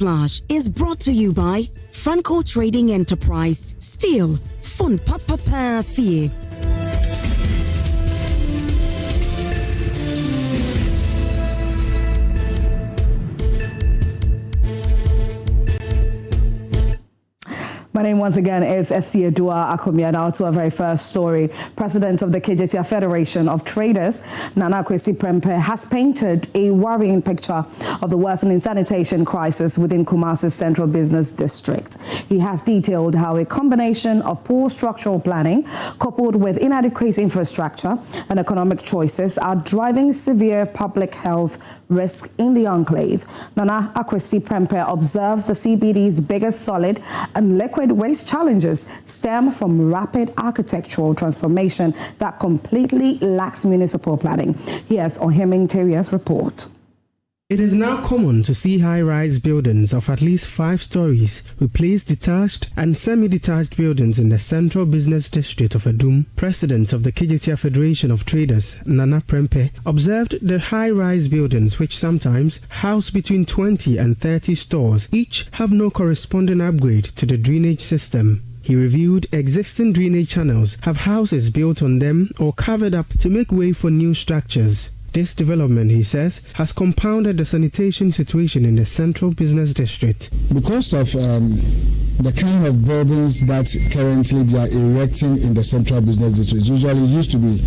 Flash is brought to you by Franco Trading Enterprise. Still, fun papa fee. My name once again is Esiedua Akumia. Now to our very first story. President of the Kejetia Federation of Traders, Akwasi Prempeh, has painted a worrying picture of the worsening sanitation crisis within Kumasi's central business district. He has detailed how a combination of poor structural planning coupled with inadequate infrastructure and economic choices are driving severe public health risk in the enclave. Akwasi Prempeh observes the CBD's biggest solid and liquid waste challenges stem from rapid architectural transformation that completely lacks municipal planning. Here's Ohiming Terrier's report. It is now common to see high-rise buildings of at least 5 stories replace detached and semi-detached buildings in the central business district of Adum. President of the Kejetia Federation of Traders, Nana Prempeh, observed the high-rise buildings, which sometimes house between 20 and 30 stores, each have no corresponding upgrade to the drainage system. He reviewed existing drainage channels, have houses built on them or covered up to make way for new structures. This development, he says, has compounded the sanitation situation in the central business district. Because of the kind of buildings that currently they are erecting in the central business district, usually it used to be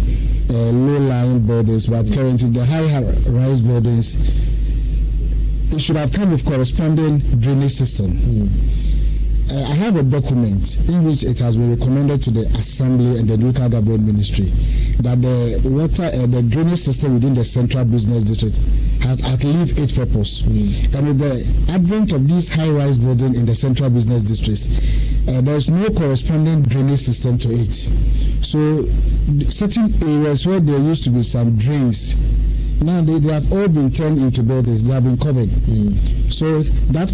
low-lying buildings, but currently the high-rise buildings, it should have come with corresponding drainage system. I have a document in which it has been recommended to the Assembly and the Local Government Ministry that the drainage system within the central business district has outlived its purpose. And with the advent of these high-rise buildings in the central business district, there is no corresponding drainage system to it. So certain areas where there used to be some drains, now they have all been turned into buildings. They have been covered. So that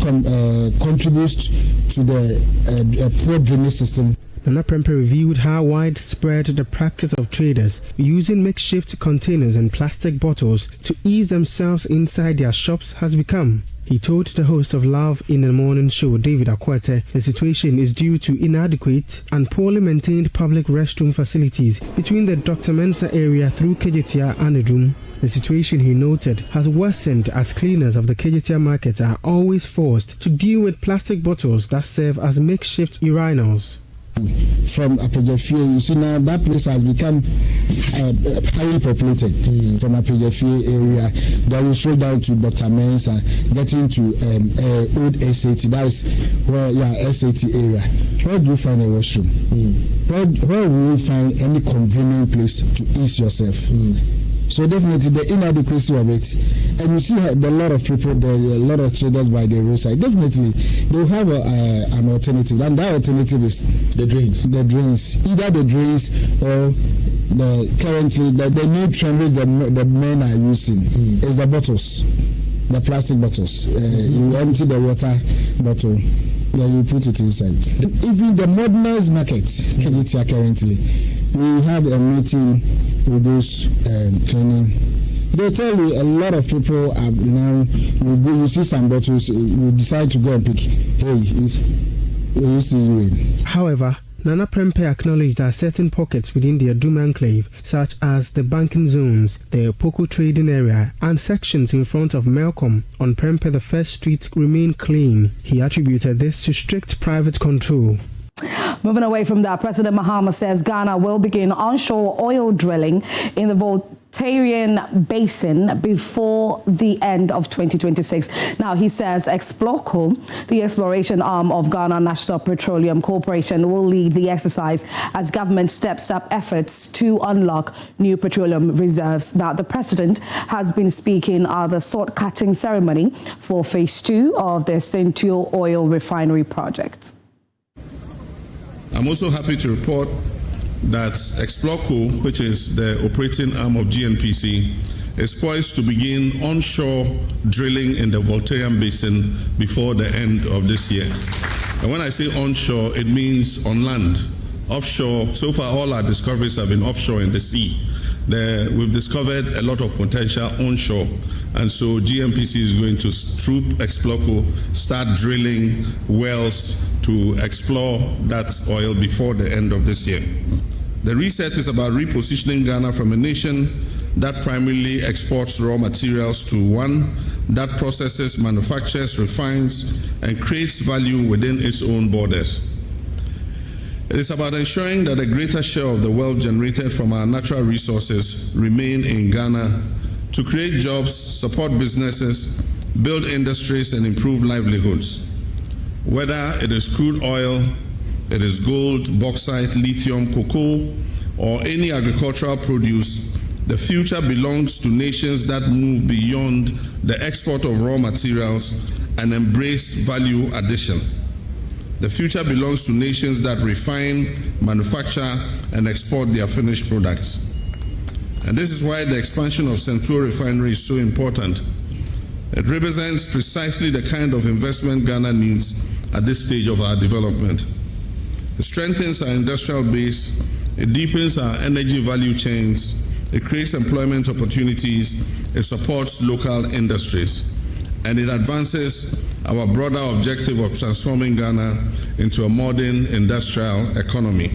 contributes to the poor drainage system. Nana Prempeh reviewed how widespread the practice of traders using makeshift containers and plastic bottles to ease themselves inside their shops has become. He told the host of Love in the Morning show, David Akwete, the situation is due to inadequate and poorly maintained public restroom facilities between the Dr. Mensah area through Kejetia and Adum. The situation, he noted, has worsened as cleaners of the Kejetia market are always forced to deal with plastic bottles that serve as makeshift urinals. From Apejefie, you see now that place has become highly populated. From Apejefie area, then we stroll down to Dr. Mensah, getting to old SAT. That is where SAT area. Where do you find a washroom? Where will you find any convenient place to ease yourself? So definitely the inadequacy of it, and you see a lot of people, there are a lot of traders by the roadside. Definitely they will have an alternative, and that alternative is the drains. The drains, either the drains or the new trend which the men are using is the bottles, the plastic bottles. You empty the water bottle, then you put it inside. Even the modernized market, Kejetia currently, we had a meeting with those cleaning. They tell you a lot of people are now, you see some bottles, you decide to go and pick. Hey, you see urine. However, Nana Prempeh acknowledged that certain pockets within the Adum enclave, such as the banking zones, the Poko trading area, and sections in front of Melcom on Prempeh the First Street, remain clean. He attributed this to strict private control. Moving away from that, President Mahama says Ghana will begin onshore oil drilling in the Voltaian Basin before the end of 2026. Now, he says Explorco, the exploration arm of Ghana National Petroleum Corporation, will lead the exercise as government steps up efforts to unlock new petroleum reserves. Now, the president has been speaking at the sod-cutting ceremony for Phase 2 of the Sentuo Oil Refinery Project. I'm also happy to report that Explorco, which is the operating arm of GNPC, is poised to begin onshore drilling in the Voltaian Basin before the end of this year. And when I say onshore, it means on land. Offshore, so far all our discoveries have been offshore in the sea. we've discovered a lot of potential onshore. And so GNPC is going to, through Explorco, start drilling wells to explore that oil before the end of this year. The research is about repositioning Ghana from a nation that primarily exports raw materials to one that processes, manufactures, refines, and creates value within its own borders. It is about ensuring that a greater share of the wealth generated from our natural resources remain in Ghana to create jobs, support businesses, build industries, and improve livelihoods. Whether it is crude oil, it is gold, bauxite, lithium, cocoa, or any agricultural produce, the future belongs to nations that move beyond the export of raw materials and embrace value addition. The future belongs to nations that refine, manufacture, and export their finished products. And this is why the expansion of Sentuo Oil Refinery is so important. It represents precisely the kind of investment Ghana needs at this stage of our development. It strengthens our industrial base, it deepens our energy value chains, it creates employment opportunities, it supports local industries, and it advances our broader objective of transforming Ghana into a modern industrial economy.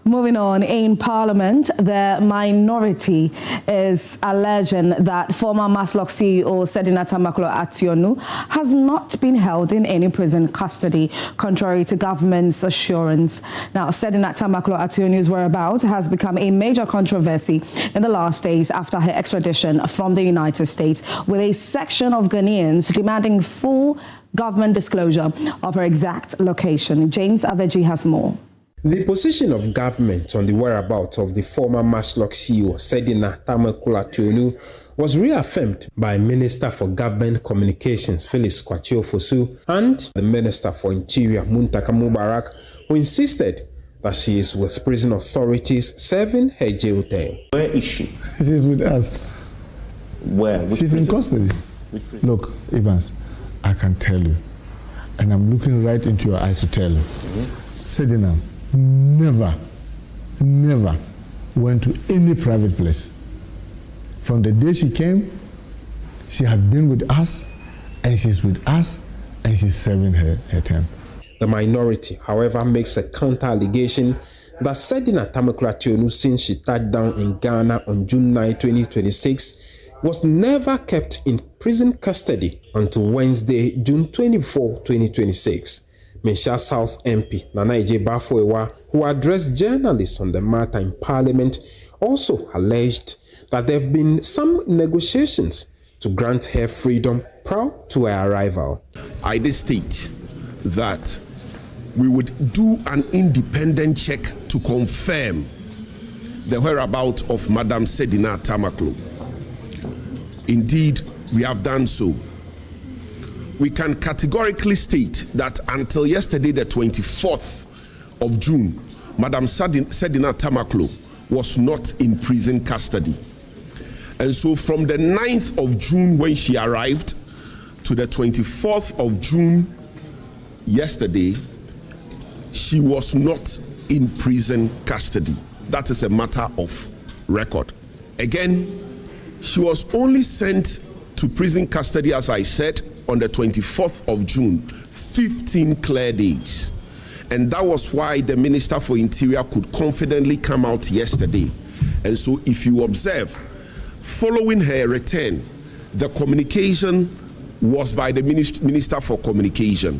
Moving on, in Parliament, the minority is alleging that former Maslock CEO Sedina Tamakloe-Attionu has not been held in any prison custody, contrary to government's assurance. Now, Sedina Tamakloe-Attionu's whereabouts has become a major controversy in the last days after her extradition from the United States, with a section of Ghanaians demanding full government disclosure of her exact location. James Aveji has more. The position of government on the whereabouts of the former Maslock CEO, Sedina Tamakloe-Attionu, was reaffirmed by Minister for Government Communications, Felix Kwakye-Ofosu, and the Minister for Interior, Muntaka Mubarak, who insisted that she is with prison authorities serving her jail term. Where is she? She's with us. Where? She's in custody. Look, Evans, I can tell you, and I'm looking right into your eyes to tell you, Sedina never went to any private place. From the day she came, she had been with us, and she's with us, and she's serving her term. The minority, however, makes a counter-allegation that Sedina Tamakloe-Attionu, since she touched down in Ghana on June 9, 2026, was never kept in prison custody until Wednesday, June 24, 2026. Mensah South MP Nana Ije-Bafo-Ewa, who addressed journalists on the matter in Parliament, also alleged that there have been some negotiations to grant her freedom prior to her arrival. I did state that we would do an independent check to confirm the whereabouts of Madam Sedina Tamakloe. Indeed, we have done so. We can categorically state that until yesterday, the 24th of June, Madam Sedina Tamakloe was not in prison custody. And so from the 9th of June when she arrived to the 24th of June yesterday, she was not in prison custody. That is a matter of record. Again, she was only sent to prison custody, as I said, on the 24th of June, 15 clear days. And that was why the Minister for Interior could confidently come out yesterday. And so if you observe, following her return, the communication was by the Minister for Communication.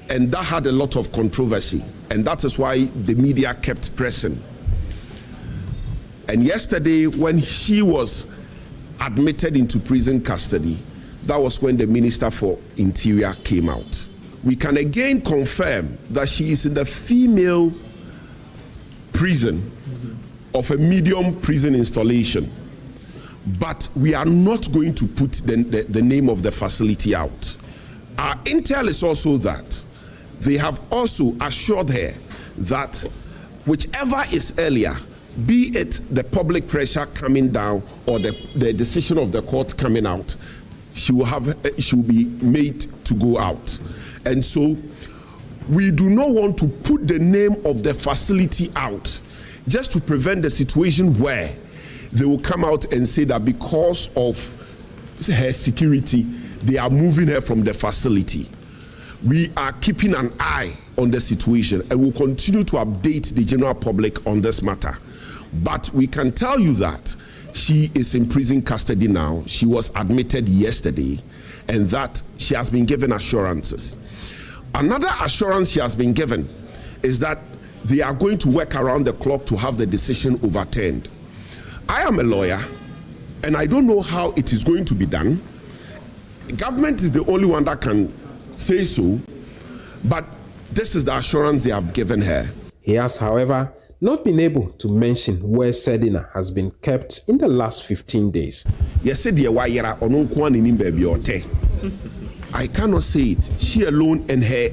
And that had a lot of controversy. And that is why the media kept pressing. And yesterday, when she was admitted into prison custody, that was when the Minister for Interior came out. We can again confirm that she is in the female prison of a medium prison installation. But we are not going to put the name of the facility out. Our intel is also that they have also assured her that whichever is earlier, be it the public pressure coming down or the decision of the court coming out, she will be made to go out. And so We do not want to put the name of the facility out just to prevent the situation where they will come out and say that because of her security, they are moving her from the facility. We are keeping an eye on the situation and will continue to update the general public on this matter. But we can tell you that she is in prison custody now. She was admitted yesterday, and that she has been given assurances. Another assurance she has been given is that they are going to work around the clock to have the decision overturned. I am a lawyer, and I don't know how it is going to be done. Government is the only one that can say so, but this is the assurance they have given her. He has, however, not been able to mention where Sedina has been kept in the last 15 days. I cannot say it. She alone and her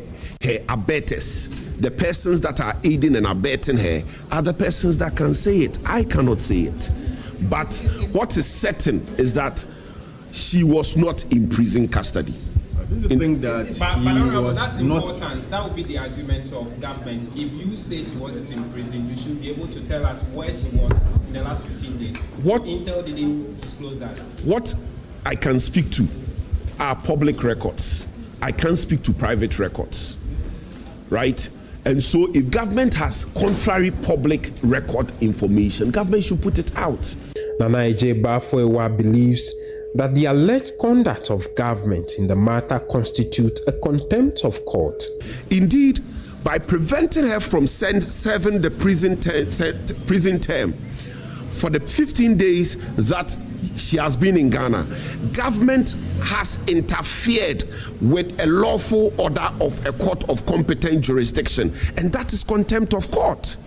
abettors, the persons that are aiding and abetting her, are the persons that can say it. I cannot say it. But what is certain is that she was not in prison custody. I think that that's important. That would be the argument of government. If you say she wasn't in prison, you should be able to tell us where she was in the last 15 days. What Intel didn't disclose that? What I can speak to are public records. I can't speak to private records, right? And so if government has contrary public record information, government should put it out. Nana J. Bafwewa believes that the alleged conduct of government in the matter constitutes a contempt of court. Indeed, by preventing her from serving the prison term for the 15 days that she has been in Ghana, government has interfered with a lawful order of a court of competent jurisdiction, and that is contempt of court.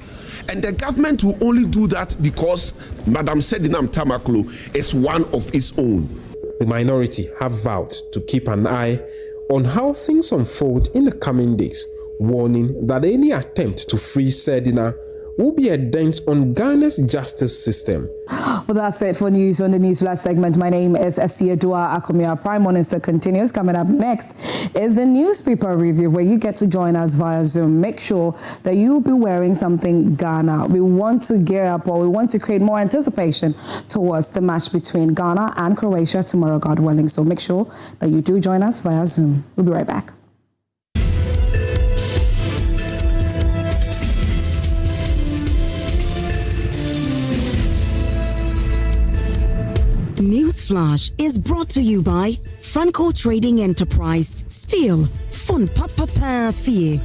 And the government will only do that because Madam Sedina Tamakloe is one of its own. The minority have vowed to keep an eye on how things unfold in the coming days, warning that any attempt to free Sedina will be a dent on Ghana's justice system. Well, that's it for news on the News Flash segment. My name is Kejetia Federation. Prime Minister continues. Coming up next is the newspaper review, where you get to join us via Zoom. Make sure that you'll be wearing something Ghana. We want to gear up, or we want to create more anticipation towards the match between Ghana and Croatia tomorrow, God willing. So make sure that you do join us via Zoom. We'll be right back. Newsflash is brought to you by Franco Trading Enterprise. Still, fun papa fie.